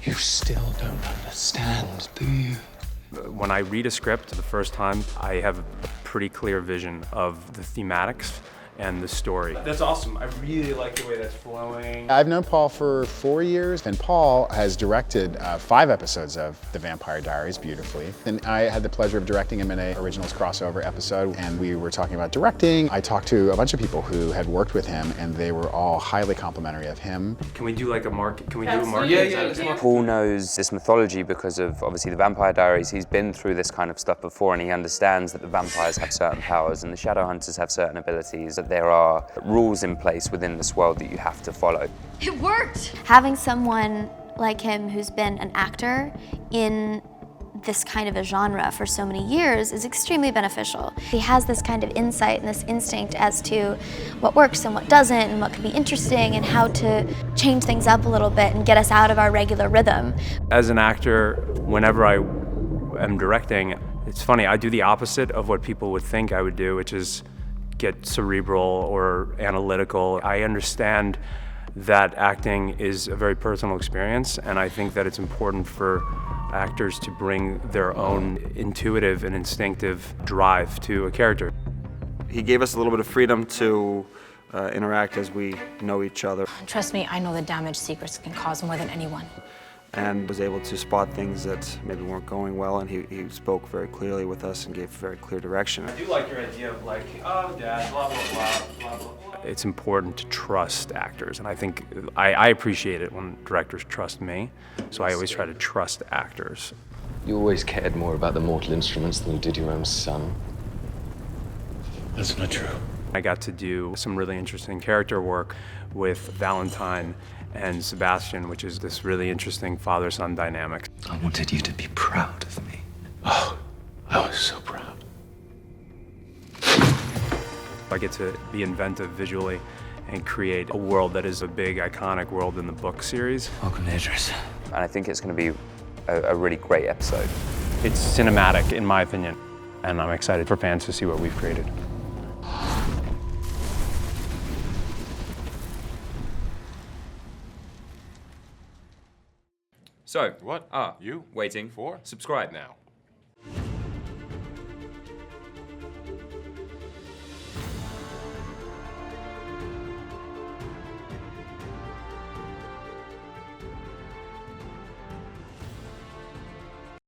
You still don't understand, do you? When I read a script the first time, I have a pretty clear vision of the thematics and the story. That's awesome. I really like the way that's flowing. I've known Paul for 4 years, and Paul has directed 5 episodes of The Vampire Diaries beautifully. And I had the pleasure of directing him in an Originals crossover episode, and we were talking about directing. I talked to a bunch of people who had worked with him, and they were all highly complimentary of him. Can we do like a market? Can we do a market? Yeah. Paul knows this mythology because of obviously the Vampire Diaries. He's been through this kind of stuff before, and he understands that the vampires have certain powers and the Shadowhunters have certain abilities, that there are rules in place within this world that you have to follow. It worked! Having someone like him who's been an actor in this kind of a genre for so many years is extremely beneficial. He has this kind of insight and this instinct as to what works and what doesn't, and what could be interesting, and how to change things up a little bit and get us out of our regular rhythm. As an actor, whenever I am directing, it's funny, I do the opposite of what people would think I would do, which is get cerebral or analytical. I understand that acting is a very personal experience, and I think that it's important for actors to bring their own intuitive and instinctive drive to a character. He gave us a little bit of freedom to interact as we know each other. Trust me, I know the damage secrets can cause more than anyone. And was able to spot things that maybe weren't going well, and he spoke very clearly with us and gave very clear direction. I do like your idea of like, oh, dad, blah, blah, blah, blah, blah. It's important to trust actors, and I think I appreciate it when directors trust me, so I always try to trust actors. You always cared more about the mortal instruments than you did your own son. That's not true. I got to do some really interesting character work with Valentine and Sebastian, which is this really interesting father-son dynamic. I wanted you to be proud of me. Oh, I was so proud. I get to be inventive visually and create a world that is a big, iconic world in the book series. Welcome to Idris. And I think it's going to be a really great episode. It's cinematic, in my opinion, and I'm excited for fans to see what we've created. So, what are you waiting for? Subscribe now.